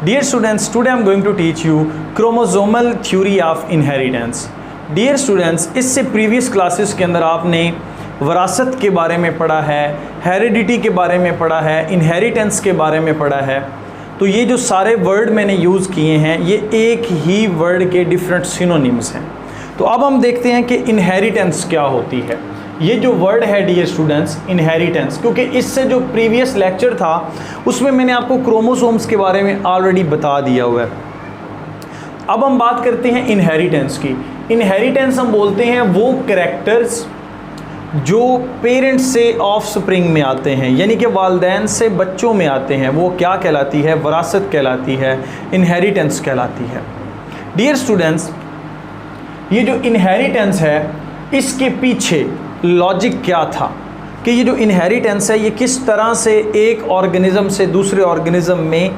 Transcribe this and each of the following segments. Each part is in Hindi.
Dear students, today I am going to teach you chromosomal theory of inheritance. Dear students, इससे प्रीवियस क्लासेस के अंदर आपने वरासत के बारे में पढ़ा है, हेरिडिटी के बारे में पढ़ा है, इनहेरिटेंस के बारे में पढ़ा है। तो ये जो सारे वर्ड मैंने यूज़ किए हैं ये एक ही वर्ड के डिफरेंट सिनोनिम्स हैं। तो अब हम देखते हैं कि इनहेरिटेंस क्या होती है। ये जो वर्ड है डियर स्टूडेंट्स इनहेरिटेंस, क्योंकि इससे जो प्रीवियस लेक्चर था उसमें मैंने आपको क्रोमोसोम्स के बारे में ऑलरेडी बता दिया हुआ है। अब हम बात करते हैं इनहेरिटेंस की। इनहेरिटेंस हम बोलते हैं वो कैरेक्टर्स जो पेरेंट्स से ऑफस्प्रिंग में आते हैं, यानी कि वालिदैन से बच्चों में आते हैं, वो क्या कहलाती है? वरासत कहलाती है, इनहेरिटेंस कहलाती है। डियर स्टूडेंट्स, ये जो इनहेरिटेंस है इसके पीछे लॉजिक क्या था कि ये जो इनहेरिटेंस है ये किस तरह से एक ऑर्गेनिज़म से दूसरे ऑर्गेनिज़म में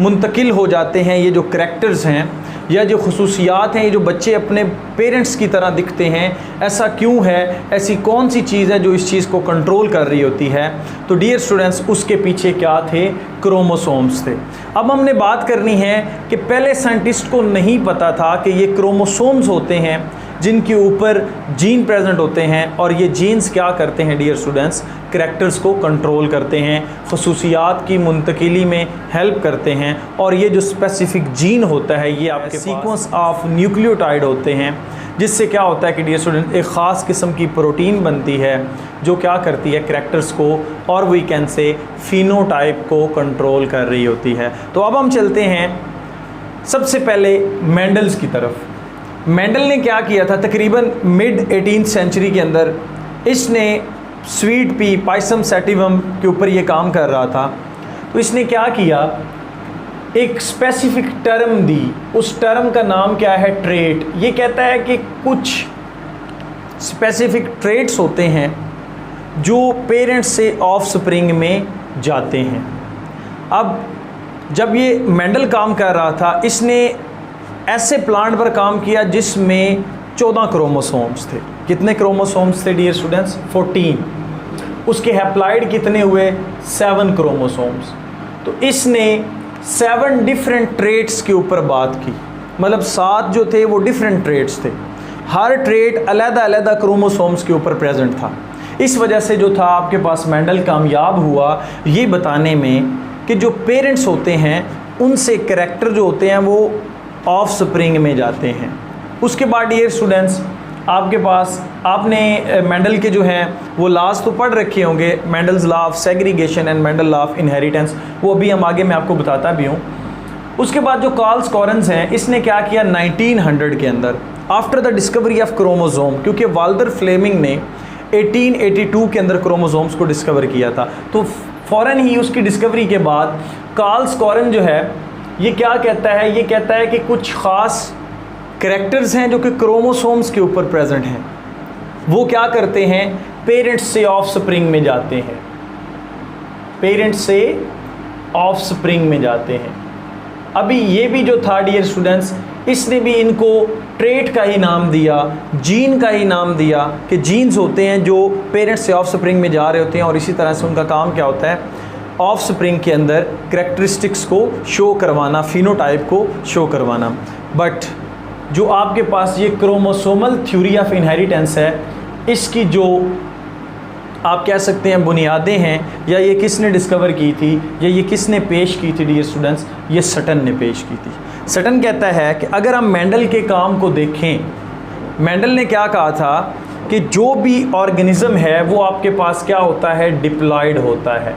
मुंतकिल हो जाते हैं। ये जो करैक्टर्स हैं या जो खुसूसियात हैं, ये जो बच्चे अपने पेरेंट्स की तरह दिखते हैं, ऐसा क्यों है? ऐसी कौन सी चीज़ है जो इस चीज़ को कंट्रोल कर रही होती है? तो डियर स्टूडेंट्स, उसके पीछे क्या थे? क्रोमोसोम्स थे। अब हमने बात करनी है कि पहले साइंटिस्ट को नहीं पता था कि ये क्रोमोसोम्स होते हैं जिनके ऊपर जीन प्रेजेंट होते हैं, और ये जीन्स क्या करते हैं डियर स्टूडेंट्स? करैक्टर्स को कंट्रोल करते हैं, खुसूसियात की मुंतकिली में हेल्प करते हैं। और ये जो स्पेसिफिक जीन होता है ये आपके सीक्वेंस ऑफ न्यूक्लियोटाइड होते हैं, जिससे क्या होता है कि डियर स्टूडेंट एक ख़ास किस्म की प्रोटीन बनती है जो क्या करती है? करैक्टर्स को और वी कैन से फिनोटाइप को कंट्रोल कर रही होती है। तो अब हम चलते हैं सबसे पहले मेंडल्स की तरफ। मेंडल ने क्या किया था? तकरीबन मिड 18th सेंचुरी के अंदर इसने स्वीट पी पाइसम सैटिवम के ऊपर ये काम कर रहा था। तो इसने क्या किया? एक स्पेसिफिक टर्म दी। उस टर्म का नाम क्या है? ट्रेट। ये कहता है कि कुछ स्पेसिफिक ट्रेट्स होते हैं जो पेरेंट्स से ऑफस्प्रिंग में जाते हैं। अब जब ये मेंडल काम कर रहा था इसने ऐसे प्लांट पर काम किया जिसमें 14 क्रोमोसोम्स थे। कितने क्रोमोसोम्स थे डियर स्टूडेंट्स? 14। उसके हैप्लॉइड कितने हुए? 7 क्रोमोसोम्स। तो इसने 7 डिफरेंट ट्रेट्स के ऊपर बात की, मतलब 7 जो थे वो डिफरेंट ट्रेट्स थे। हर ट्रेट अलग-अलग क्रोमोसोम्स के ऊपर प्रेजेंट था। इस वजह से जो था आपके पास मेंडल कामयाब हुआ ये बताने में कि जो पेरेंट्स होते हैं उनसे कैरेक्टर जो होते हैं वो ऑफस्प्रिंग में जाते हैं। उसके बाद डियर स्टूडेंट्स आपके पास आपने मेंडल के जो हैं वो लॉज तो पढ़ रखे होंगे, Mendel's law of segregation and Mendel law of inheritance, वो अभी हम आगे मैं आपको बताता भी हूँ। उसके बाद जो कार्ल कॉरेंस हैं इसने क्या किया? 1900 के अंदर after the discovery of chromosome, क्योंकि वाल्टर फ्लेमिंग ने 1882 के अंदर क्रोमोसोम्स को डिस्कवर किया था, तो फ़ौरन ही उसकी डिस्कवरी के बाद कार्ल कॉरेन जो है ये क्या कहता है? ये कहता है कि कुछ ख़ास करैक्टर्स हैं जो कि क्रोमोसोम्स के ऊपर प्रेजेंट हैं, वो क्या करते हैं? पेरेंट्स से ऑफस्प्रिंग में जाते हैं। पेरेंट्स से ऑफस्प्रिंग में जाते हैं। अभी ये भी जो था डियर स्टूडेंट्स इसने भी इनको ट्रेट का ही नाम दिया, जीन का ही नाम दिया कि जीन्स होते हैं जो पेरेंट्स से ऑफस्प्रिंग में जा रहे होते हैं, और इसी तरह से उनका काम क्या होता है? ऑफस्प्रिंग के अंदर करैक्टरिस्टिक्स को शो करवाना, फिनोटाइप को शो करवाना। बट जो आपके पास ये क्रोमोसोमल थ्योरी ऑफ इनहेरिटेंस है इसकी जो आप कह सकते हैं बुनियादें हैं, या ये किसने डिस्कवर की थी या ये किसने पेश की थी डियर स्टूडेंट्स? ये सटन ने पेश की थी। सटन कहता है कि अगर हम मेंडल के काम को देखें, मेंडल ने क्या कहा था कि जो भी ऑर्गेनिज़म है वो आपके पास क्या होता है? डिप्लॉयड होता है।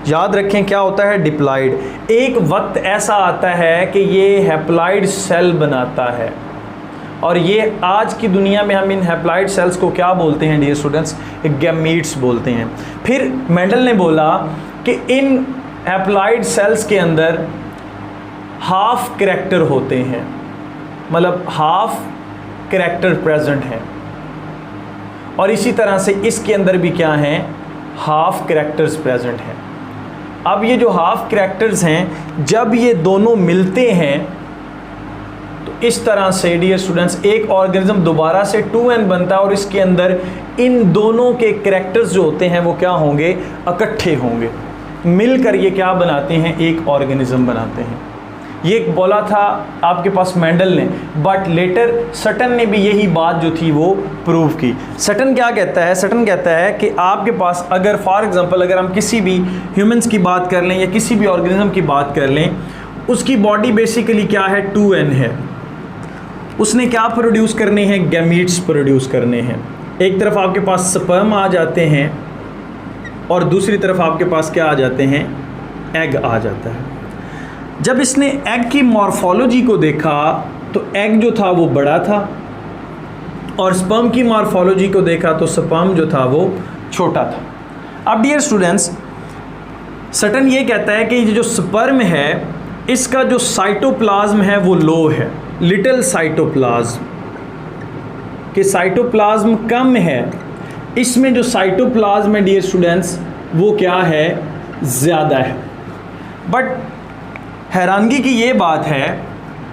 याद रखें क्या होता है? डिप्लॉयड। एक वक्त ऐसा आता है कि ये हैप्लॉइड सेल बनाता है, और ये आज की दुनिया में हम इन हैप्लॉइड सेल्स को क्या बोलते हैं डियर स्टूडेंट्स? गैमीट्स बोलते हैं। फिर मेंडल ने बोला कि इन हैप्लॉइड सेल्स के अंदर हाफ कैरेक्टर होते हैं, मतलब हाफ कैरेक्टर प्रेजेंट है, और इसी तरह से इसके अंदर भी क्या हैं? हाफ कैरेक्टर्स प्रेजेंट हैं। अब ये जो हाफ कैरेक्टर्स हैं जब ये दोनों मिलते हैं तो इस तरह से डियर स्टूडेंट्स एक ऑर्गेनिज्म दोबारा से 2n बनता है, और इसके अंदर इन दोनों के कैरेक्टर्स जो होते हैं वो क्या होंगे? इकट्ठे होंगे। मिलकर ये क्या बनाते हैं, एक ऑर्गेनिज्म बनाते हैं। ये बोला था आपके पास मेंडल ने, बट लेटर सटन ने भी यही बात जो थी वो प्रूव की। सटन क्या कहता है, सटन कहता है कि आपके पास अगर फॉर एग्जांपल अगर हम किसी भी ह्यूमंस की बात कर लें या किसी भी ऑर्गेनिज्म की बात कर लें, उसकी बॉडी बेसिकली क्या है, 2n है। उसने क्या प्रोड्यूस करने हैं, गैमीट्स प्रोड्यूस करने हैं। एक तरफ आपके पास स्पर्म आ जाते हैं और दूसरी तरफ आपके पास क्या आ जाते हैं, एग आ जाता है। जब इसने एग की मॉर्फोलॉजी को देखा तो एग जो था वो बड़ा था और स्पर्म की मॉर्फोलॉजी को देखा तो स्पर्म जो था वो छोटा था। अब डियर स्टूडेंट्स, सटन ये कहता है कि ये जो स्पर्म है इसका जो साइटोप्लाज्म है वो लो है, लिटिल साइटोप्लाज्म, कि साइटोप्लाज्म कम है। इसमें जो साइटोप्लाज्म है डियर स्टूडेंट्स वो क्या है, ज़्यादा है। बट हैरानगी की ये बात है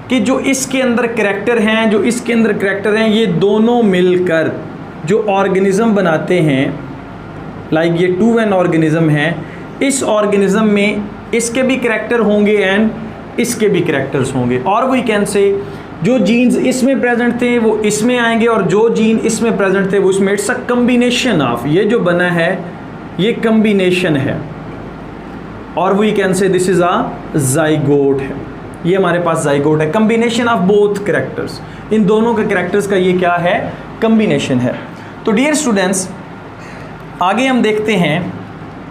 कि जो इसके अंदर करैक्टर हैं, जो इसके अंदर करैक्टर हैं, ये दोनों मिलकर जो ऑर्गेनिज्म बनाते हैं, लाइक ये 2n ऑर्गेनिज्म है, इस ऑर्गेनिज्म में इसके भी करैक्टर होंगे एंड इसके भी करैक्टर्स होंगे। और वी कैन से जो जीन्स इसमें प्रेजेंट थे वो इसमें आएंगे और जो जीन इसमें प्रेजेंट थे वो इसमें। इट्स अ कम्बिनेशन ऑफ, ये जो बना है ये कम्बिनेशन है और we can say this is a zygote है। ये हमारे पास जाइगोट है, कम्बिनेशन ऑफ बोथ करैक्टर्स। इन दोनों के करैक्टर्स का ये क्या है, कम्बिनेशन है। तो डियर स्टूडेंट्स, आगे हम देखते हैं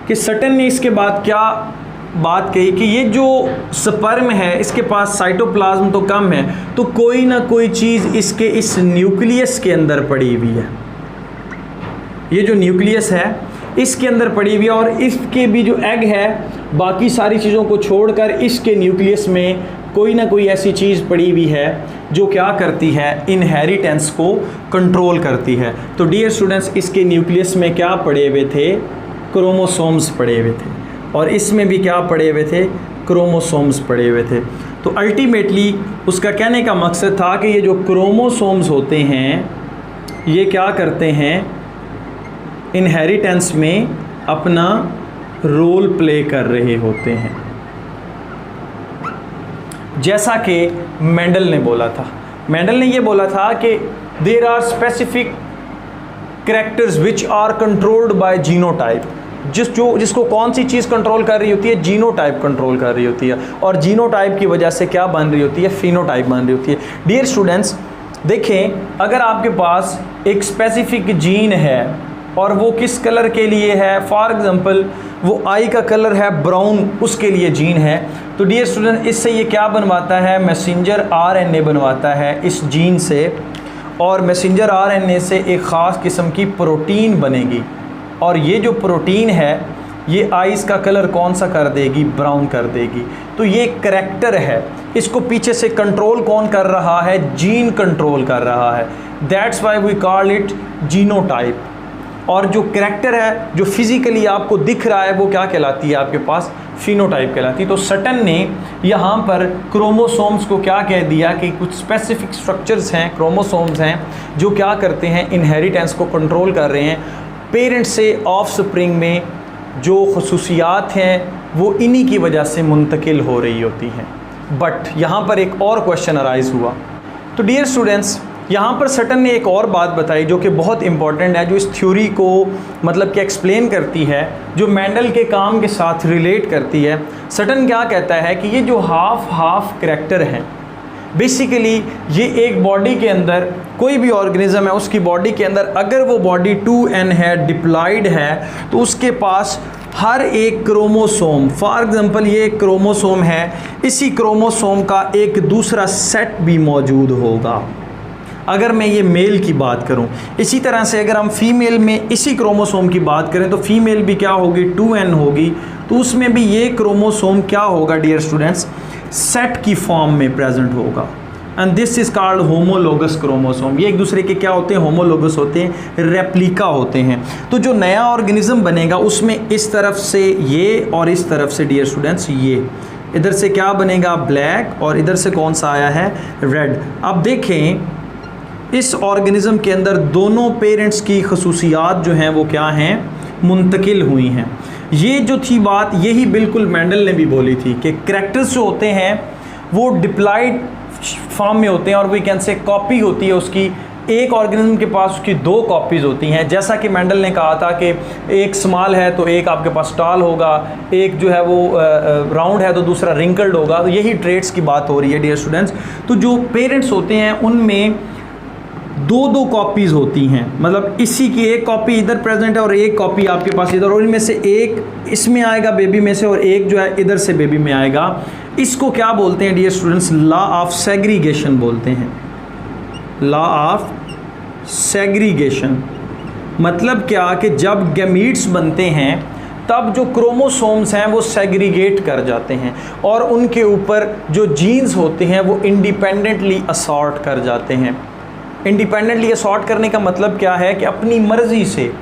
कि सटन ने इसके बाद क्या बात कही कि ये जो स्पर्म है इसके पास साइटोप्लाज्म तो कम है, तो कोई ना कोई चीज़ इसके इस न्यूक्लियस के अंदर पड़ी हुई है। ये जो न्यूक्लियस है इसके अंदर पड़ी हुई है और इसके भी जो एग है बाकी सारी चीज़ों को छोड़कर इसके न्यूक्लियस में कोई ना कोई ऐसी चीज़ पड़ी हुई है जो क्या करती है, इनहेरिटेंस को कंट्रोल करती है। तो डियर स्टूडेंट्स, इसके न्यूक्लियस में क्या पड़े हुए थे, क्रोमोसोम्स पड़े हुए थे और इसमें भी क्या पड़े हुए थे, क्रोमोसोम्स पड़े हुए थे। तो अल्टीमेटली उसका कहने का मकसद था कि ये जो क्रोमोसोम्स होते हैं ये क्या करते हैं, इनहेरिटेंस में अपना रोल प्ले कर रहे होते हैं। जैसा कि मेंडल ने बोला था, मेंडल ने ये बोला था कि there are specific characters which are controlled by genotype. जिसको कौन सी चीज़ कंट्रोल कर रही होती है, जीनोटाइप कंट्रोल कर रही होती है और जीनोटाइप की वजह से क्या बन रही होती है, फिनोटाइप बन रही होती है। डियर स्टूडेंट्स देखें, अगर आपके पास एक स्पेसिफिक जीन है और वो किस कलर के लिए है, फॉर एग्जांपल वो आई का कलर है ब्राउन, उसके लिए जीन है, तो डियर स्टूडेंट इससे ये क्या बनवाता है, मैसेंजर आरएनए बनवाता है इस जीन से और मैसेंजर आरएनए से एक ख़ास किस्म की प्रोटीन बनेगी और ये जो प्रोटीन है ये आइस का कलर कौन सा कर देगी, ब्राउन कर देगी। तो ये करैक्टर है, इसको पीछे से कंट्रोल कौन कर रहा है, जीन कंट्रोल कर रहा है। That's why we call it genotype. और जो करैक्टर है जो फिज़िकली आपको दिख रहा है वो क्या कहलाती है, आपके पास फिनोटाइप कहलाती है। तो सटन ने यहाँ पर क्रोमोसोम्स को क्या कह दिया कि कुछ स्पेसिफिक स्ट्रक्चर्स हैं, क्रोमोसोम्स हैं जो क्या करते हैं, इनहेरिटेंस को कंट्रोल कर रहे हैं। पेरेंट्स से ऑफस्प्रिंग में जो खसूसियात हैं वो इन्हीं की वजह से मुंतकिल हो रही होती हैं। बट यहाँ पर एक और क्वेश्चन अराइज हुआ। तो डियर स्टूडेंट्स, यहाँ पर सटन ने एक और बात बताई जो कि बहुत इंपॉर्टेंट है, जो इस थ्योरी को मतलब कि एक्सप्लेन करती है, जो मेंडल के काम के साथ रिलेट करती है। सटन क्या कहता है कि ये जो हाफ करैक्टर हैं, बेसिकली ये एक बॉडी के अंदर कोई भी ऑर्गेनिज्म है उसकी बॉडी के अंदर अगर वो बॉडी 2n है, डिप्लॉयड है, तो उसके पास हर एक क्रोमोसोम, फॉर एग्जांपल ये एक क्रोमोसोम है, इसी क्रोमोसोम का एक दूसरा सेट भी मौजूद होगा। अगर मैं ये मेल की बात करूं, इसी तरह से अगर हम फीमेल में इसी क्रोमोसोम की बात करें तो फीमेल भी क्या होगी, 2n होगी, तो उसमें भी ये क्रोमोसोम क्या होगा डियर स्टूडेंट्स, सेट की फॉर्म में प्रेजेंट होगा। And this is called homologous chromosome. ये एक दूसरे के क्या होते हैं, होमोलोगस होते हैं, रेप्लिका होते हैं। तो जो नया ऑर्गेनिज्म बनेगा उसमें इस तरफ से ये और इस तरफ से डियर स्टूडेंट्स ये, इधर से क्या बनेगा, ब्लैक, और इधर से कौन सा आया है, रेड। अब देखें इस ऑर्गेनिज्म के अंदर दोनों पेरेंट्स की खसूसियात जो हैं वो क्या हैं, मुंतकिल हुई हैं। ये जो थी बात, यही बिल्कुल मेंडल ने भी बोली थी कि कैरेक्टर्स जो होते हैं वो डिप्लॉयड फॉर्म में होते हैं और वी कैन से कॉपी होती है उसकी, एक ऑर्गेनिज्म के पास उसकी दो कॉपीज़ होती हैं। जैसा कि मेंडल ने कहा था कि एक स्मॉल है तो एक आपके पास टॉल होगा, एक जो है वो राउंड है तो दूसरा रिंकल्ड होगा। तो यही ट्रेट्स की बात हो रही है डियर स्टूडेंट्स। तो जो पेरेंट्स होते हैं उनमें दो दो कॉपीज़ होती हैं, मतलब इसी की एक कॉपी इधर प्रेजेंट है और एक कॉपी आपके पास इधर, और इनमें से एक इसमें आएगा बेबी में से और एक जो है इधर से बेबी में आएगा। इसको क्या बोलते हैं dear students? Law of segregation बोलते हैं। लॉ ऑफ सेग्रीगेशन मतलब क्या कि जब गैमीट्स बनते हैं तब जो क्रोमोसोम्स हैं वो सेग्रीगेट कर जाते हैं और उनके ऊपर जो जीन्स होते हैं वो इंडिपेंडेंटली असॉर्ट कर जाते हैं। इंडिपेंडेंटली असॉर्ट करने का मतलब क्या है कि अपनी मर्ज़ी से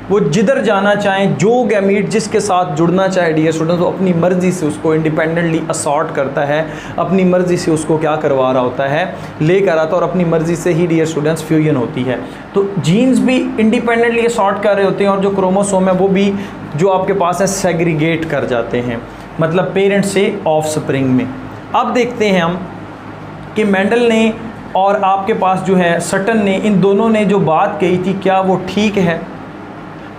वो जिधर जाना चाहें, जो गैमीट जिसके साथ जुड़ना चाहे डियर स्टूडेंट्स, वो अपनी मर्ज़ी से उसको इंडिपेंडेंटली असॉर्ट करता है, अपनी मर्ज़ी से उसको क्या करवा रहा होता है, लेकर आता, और अपनी मर्ज़ी से ही डियर स्टूडेंट्स फ्यूजन होती है। तो जीन्स भी इंडिपेंडेंटली असॉर्ट कर रहे होते हैं और जो क्रोमोसोम है वो भी जो आपके पास है सेग्रीगेट कर जाते हैं, मतलब पेरेंट्स से ऑफस्प्रिंग में। अब देखते हैं हम कि मेंडल ने और आपके पास जो है सटन ने, इन दोनों ने जो बात कही थी क्या वो ठीक है?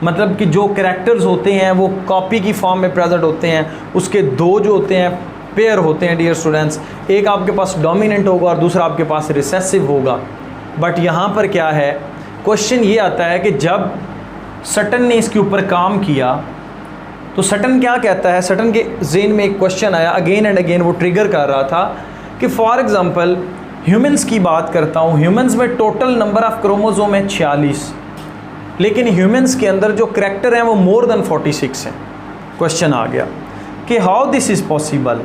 मतलब कि जो कैरेक्टर्स होते हैं वो कॉपी की फॉर्म में प्रेजेंट होते हैं, उसके दो जो होते हैं पेयर होते हैं डियर स्टूडेंट्स, एक आपके पास डोमिनेंट होगा और दूसरा आपके पास रिसेसिव होगा। बट यहाँ पर क्या है, क्वेश्चन ये आता है कि जब सटन ने इसके ऊपर काम किया तो सटन क्या कहता है, सटन के ज़हन में एक क्वेश्चन आया, अगेन एंड अगेन वो ट्रिगर कर रहा था कि फॉर एग्ज़ाम्पल ह्यूमंस की बात करता हूँ, ह्यूमंस में टोटल नंबर ऑफ़ क्रोमोसोम है 46, लेकिन ह्यूमंस के अंदर जो करैक्टर हैं वो मोर देन 46 हैं। क्वेश्चन आ गया कि how this is possible.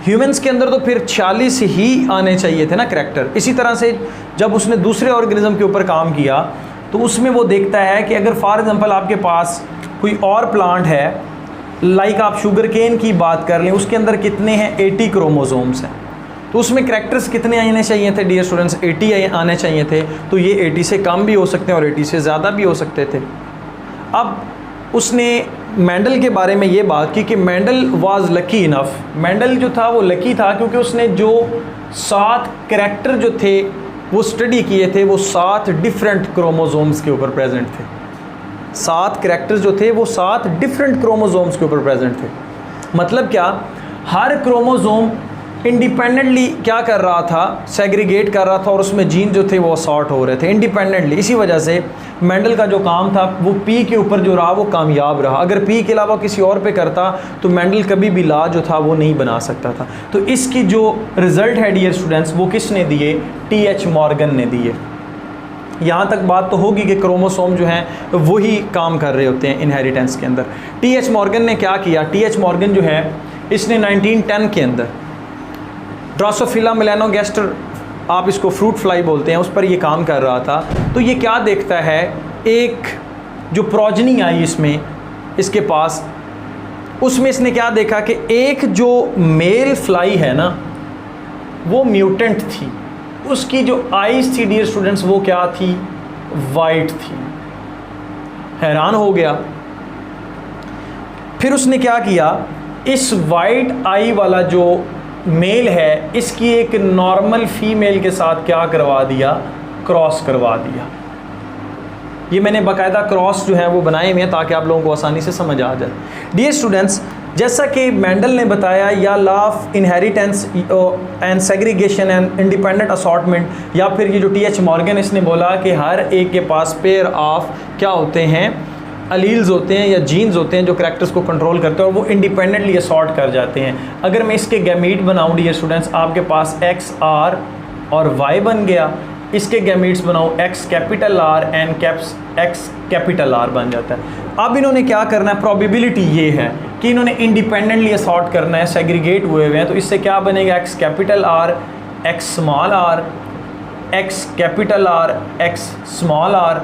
Humans के अंदर तो फिर 46 ही आने चाहिए थे ना करैक्टर। इसी तरह से जब उसने दूसरे ऑर्गेनिज्म के ऊपर काम किया तो उसमें वो देखता है कि अगर फॉर एग्जांपल आपके पास कोई और प्लांट है, लाइक आप शुगर केन की बात कर लें, उसके अंदर कितने हैं 80 क्रोमोसोम्स हैं, तो उसमें करैक्टर्स कितने आने चाहिए थे डियर स्टूडेंट्स? 80 आने चाहिए थे। तो ये 80 से कम भी हो सकते हैं और 80 से ज़्यादा भी हो सकते थे। अब उसने मेंडल के बारे में ये बात की कि Mendel was lucky enough, Mendel जो था वो लकी था क्योंकि उसने जो 7 करैक्टर जो थे वो स्टडी किए थे, वो 7 डिफरेंट क्रोमोसोम्स के ऊपर प्रेजेंट थे। 7 करैक्टर्स जो थे वो 7 डिफरेंट क्रोमोसोम्स के ऊपर प्रेजेंट थे। मतलब क्या, हर क्रोमोसोम इंडिपेंडेंटली क्या कर रहा था, सेग्रीगेट कर रहा था और उसमें जीन जो थे वो असॉर्ट हो रहे थे इंडिपेंडेंटली। इसी वजह से मेंडल का जो काम था वो पी के ऊपर जो रहा वो कामयाब रहा। अगर पी के अलावा किसी और पे करता तो मेंडल कभी भी लॉ जो था वो नहीं बना सकता था। तो इसकी जो रिज़ल्ट है डियर स्टूडेंट्स वो किसने दिए? टी.एच. मॉर्गन ने दिए। यहाँ तक बात तो होगी कि क्रोमोसोम जो हैं वही काम कर रहे होते हैं इनहेरिटेंस के अंदर। टी.एच. मॉर्गन ने क्या किया? टी.एच. मॉर्गन जो है इसने 1910 के अंदर ड्रोसोफिला मेलानोगैस्टर, आप इसको फ्रूट फ्लाई बोलते हैं, उस पर ये काम कर रहा था। तो ये क्या देखता है, एक जो प्रोजनी आई इसमें इसके पास, उसमें इसने क्या देखा कि एक जो मेल फ्लाई है ना वो म्यूटेंट थी, उसकी जो आईज थी डियर स्टूडेंट्स वो क्या थी? वाइट थी। हैरान हो गया। फिर उसने क्या किया, इस वाइट आई वाला जो मेल है इसकी एक नॉर्मल फीमेल के साथ क्या करवा दिया? क्रॉस करवा दिया। ये मैंने बाकायदा क्रॉस जो है वो बनाए हुए हैं ताकि आप लोगों को आसानी से समझ आ जाए। डियर स्टूडेंट्स, जैसा कि मेंडल ने बताया, या law of inheritance and segregation and independent assortment, या फिर ये जो टी.एच. मॉर्गन इसने बोला कि हर एक के पास पेयर ऑफ क्या होते हैं? अलील्स होते हैं या जीन्स होते हैं जो करैक्टर्स को कंट्रोल करते हैं और वो इंडिपेंडेंटली असॉर्ट कर जाते हैं। अगर मैं इसके गैमीट बनाऊँ डियर स्टूडेंट्स, आपके पास एक्स आर और वाई बन गया। इसके गैमीट्स बनाऊँ x capital are and x capital are बन जाता है। अब इन्होंने क्या करना है, प्रोबेबिलिटी ये है कि इन्होंने इंडिपेंडेंटली असॉर्ट करना है, सेग्रीगेट हुए हुए हैं। तो इससे क्या बनेगा? X capital R, X small R, X capital R, X small R,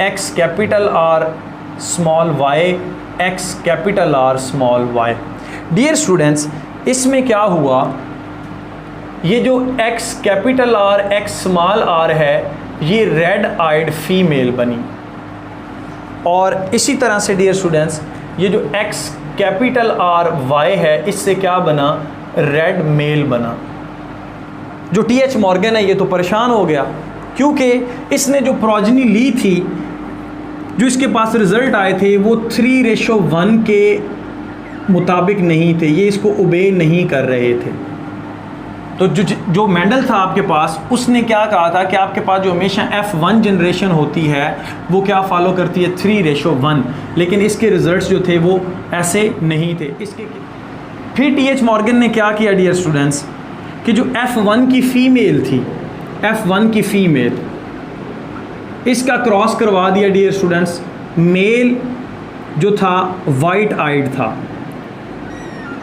X capital R small Y, X capital R small Y. Dear students, इसमें क्या हुआ, ये जो X capital R X small R है ये रेड आइड फीमेल बनी। और इसी तरह से डियर स्टूडेंट्स ये जो एक्स कैपिटल आर वाई है, इससे क्या बना, रेड मेल बना। जो टीएच मॉर्गन है ये तो परेशान हो गया, क्योंकि इसने जो प्रोजनी ली थी, जो इसके पास रिज़ल्ट आए थे वो 3:1 के मुताबिक नहीं थे, ये इसको ओबे नहीं कर रहे थे। तो जो मेंडल था आपके पास, उसने क्या कहा था कि आपके पास जो हमेशा F1 जनरेशन होती है वो क्या फॉलो करती है, 3:1, लेकिन इसके रिजल्ट्स जो थे वो ऐसे नहीं थे। इसके फिर टीएच मॉर्गन ने क्या किया डियर स्टूडेंट्स, कि जो F1 की फ़ीमेल थी, F1 की फ़ीमेल, इसका क्रॉस करवा दिया डियर स्टूडेंट्स। मेल जो था वाइट आइड था,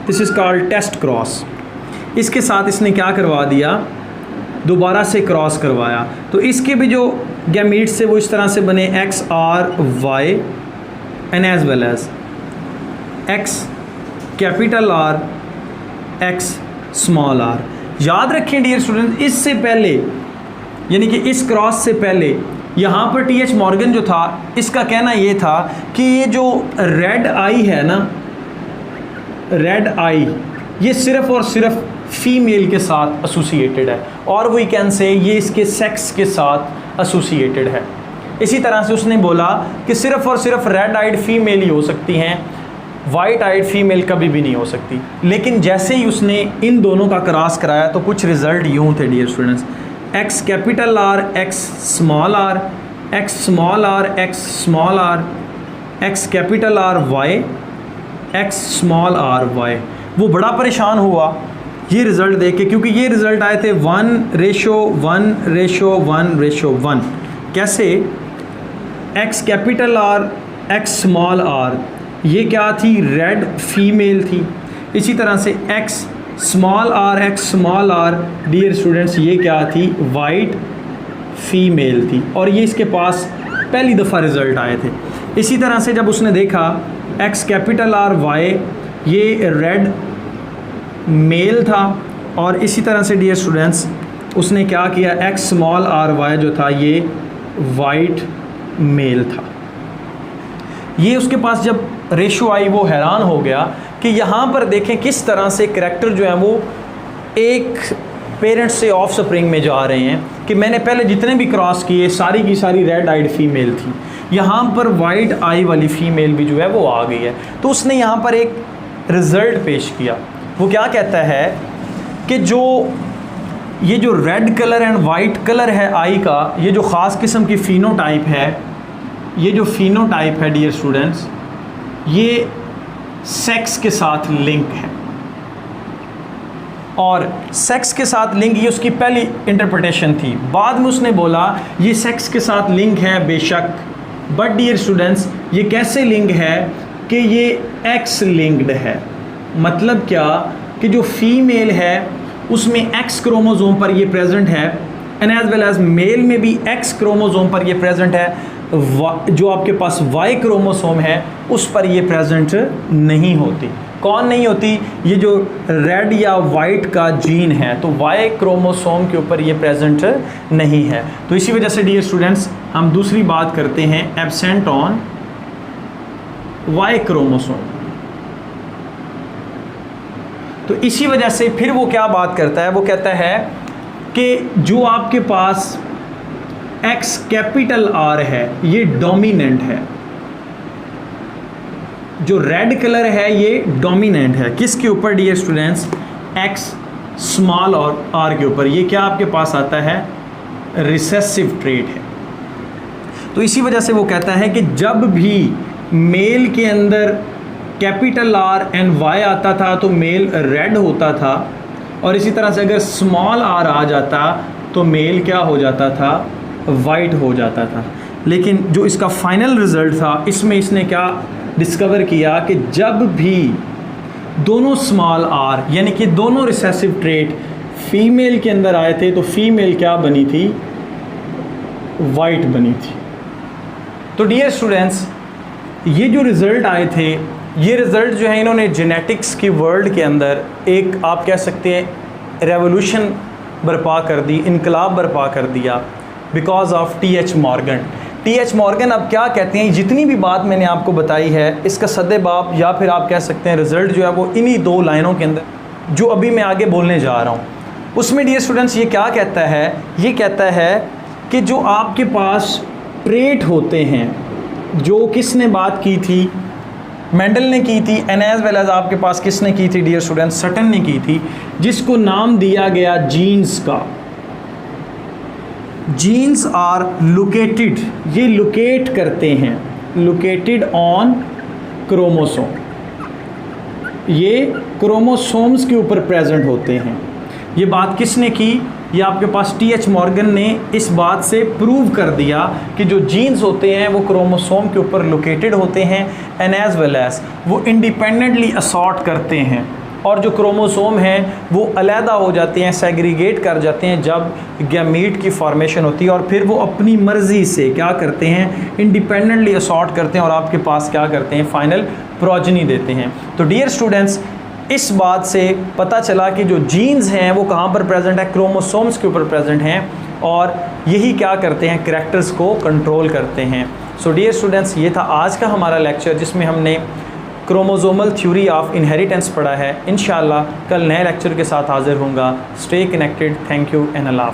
this is called test cross. इसके साथ इसने क्या करवा दिया, दोबारा से क्रॉस करवाया, तो इसके भी जो गैमीट्स थे वो इस तरह से बने, XRY and as well as X capital R X small r। याद रखें डियर स्टूडेंट, इससे पहले यानी कि इस क्रॉस से पहले यहाँ पर टीएच मॉर्गन जो था, इसका कहना ये था कि ये जो रेड आई है ना, रेड आई, ये सिर्फ और सिर्फ फीमेल के साथ एसोसिएटेड है, और वी कैन से ये इसके सेक्स के साथ एसोसिएटेड है। इसी तरह से उसने बोला कि सिर्फ और सिर्फ रेड आइड फीमेल ही हो सकती हैं, वाइट आइड फीमेल कभी भी नहीं हो सकती। लेकिन जैसे ही उसने इन दोनों का क्रॉस कराया तो कुछ रिजल्ट यूँ थे dear students, X capital R X small r, X small r X small r, X capital R Y X small r Y। वो बड़ा परेशान हुआ ये रिज़ल्ट देख के, क्योंकि ये रिज़ल्ट आए थे 1:1:1:1। कैसे, X capital R X small r, ये क्या थी, रेड फीमेल थी। इसी तरह से X small r X small r dear students, ये क्या थी, वाइट फीमेल थी, और ये इसके पास पहली दफ़ा रिज़ल्ट आए थे। इसी तरह से जब उसने देखा X कैपिटल R Y, ये रेड मेल था, और इसी तरह से डियर स्टूडेंट्स उसने क्या किया, X स्मॉल R Y जो था ये वाइट मेल था। ये उसके पास जब रेशो आई वो हैरान हो गया कि यहाँ पर देखें किस तरह से करैक्टर जो है वो एक पेरेंट्स से ऑफ स्प्रिंग में जा रहे हैं, कि मैंने पहले जितने भी क्रॉस किए सारी की सारी रेड आइड फीमेल थी, यहाँ पर वाइट आई वाली फ़ीमेल भी जो है वो आ गई है। तो उसने यहाँ पर एक रिज़ल्ट पेश किया, वो क्या कहता है कि ये जो red colour and white colour है आई का, ये जो ख़ास किस्म की फ़ीनोटाइप है, ये जो फ़ीनोटाइप है डियर स्टूडेंट्स, ये सेक्स के साथ लिंक है, और सेक्स के साथ लिंक ये उसकी पहली इंटरप्रिटेशन थी। बाद में उसने बोला ये सेक्स के साथ लिंक है बेशक, बट डियर स्टूडेंट्स ये कैसे लिंक है कि ये एक्स लिंक्ड है। मतलब क्या कि जो फीमेल है उसमें एक्स क्रोमोसोम पर ये प्रेजेंट है, and as well as male में भी एक्स क्रोमोसोम पर ये प्रेजेंट है, जो आपके पास वाई क्रोमोसोम है उस पर ये प्रेजेंट नहीं होती। कौन नहीं होती, ये जो रेड या वाइट का जीन है तो वाई क्रोमोसोम के ऊपर ये प्रेजेंट नहीं है। तो इसी वजह से डियर स्टूडेंट्स हम दूसरी बात करते हैं एब्सेंट ऑन वाई क्रोमोसोम। तो इसी वजह से फिर वो क्या बात करता है, वो कहता है कि जो आपके पास एक्स कैपिटल आर है ये डोमिनेंट है, जो रेड कलर है ये डोमिनेंट है किसके ऊपर डियर स्टूडेंट्स, एक्स स्मॉल और आर के ऊपर। ये क्या आपके पास आता है, रिसेसिव ट्रेट है। तो इसी वजह से वो कहता है कि जब भी मेल के अंदर कैपिटल आर एंड वाई आता था तो मेल रेड होता था, और इसी तरह से अगर स्मॉल आर आ जाता तो मेल क्या हो जाता था, वाइट हो जाता था। लेकिन जो इसका फाइनल रिज़ल्ट था इसमें इसने क्या डिस्कवर किया कि जब भी दोनों स्मॉल आर यानी कि दोनों रिसेसिव ट्रेट फीमेल के अंदर आए थे तो फीमेल क्या बनी थी, वाइट बनी थी। तो डियर स्टूडेंट्स ये जो रिज़ल्ट आए थे, ये रिज़ल्ट जो है इन्होंने जेनेटिक्स की वर्ल्ड के अंदर एक आप कह सकते हैं रेवोल्यूशन बर्पा कर दी, इनकलाब बर्पा कर दिया because of TH Morgan. TH. Morgan अब क्या कहते हैं, जितनी भी बात मैंने आपको बताई है इसका सद्देबाप या फिर आप कह सकते हैं रिजल्ट जो है वो इन्हीं 2 लाइनों के अंदर जो अभी मैं आगे बोलने जा रहा हूँ उसमें डियर स्टूडेंट्स ये क्या कहता है, ये कहता है कि जो आपके पास ट्रेट होते हैं, जो किसने बात की थी, मेंडल ने की थी, एंड एज वेल एज आपके पास किसने की थी डियर स्टूडेंट्स, सटन ने की थी, जिसको नाम दिया गया जीन्स का। जीन्स आर लोकेटेड, ये लोकेट करते हैं, लोकेटेड ऑन क्रोमोसोम, ये क्रोमोसोम्स के ऊपर प्रेजेंट होते हैं। ये बात किसने की, ये आपके पास टी.एच. मॉर्गन ने इस बात से प्रूव कर दिया कि जो जीन्स होते हैं वो क्रोमोसोम के ऊपर लोकेटेड होते हैं एंड एज वेल एज वो इंडिपेंडेंटली असॉर्ट करते हैं, और जो क्रोमोसोम हैं वो अलहदा हो जाते हैं, सेग्रीगेट कर जाते हैं जब गैमीट की फॉर्मेशन होती है, और फिर वो अपनी मर्ज़ी से क्या करते हैं, इंडिपेंडेंटली असॉर्ट करते हैं और आपके पास क्या करते हैं, फाइनल प्रोजनी देते हैं। तो डियर स्टूडेंट्स इस बात से पता चला कि जो जीन्स हैं वो कहाँ पर प्रेजेंट है, क्रोमोसोम्स के ऊपर प्रेजेंट हैं, और यही क्या करते हैं, करैक्टर्स को कंट्रोल करते हैं। सो डियर स्टूडेंट्स ये था आज का हमारा लेक्चर जिसमें हमने क्रोमोसोमल थ्योरी ऑफ इनहेरिटेंस पढ़ा है। इंशाल्लाह कल नए लेक्चर के साथ हाजिर होऊंगा। Stay connected. Thank you and Allah.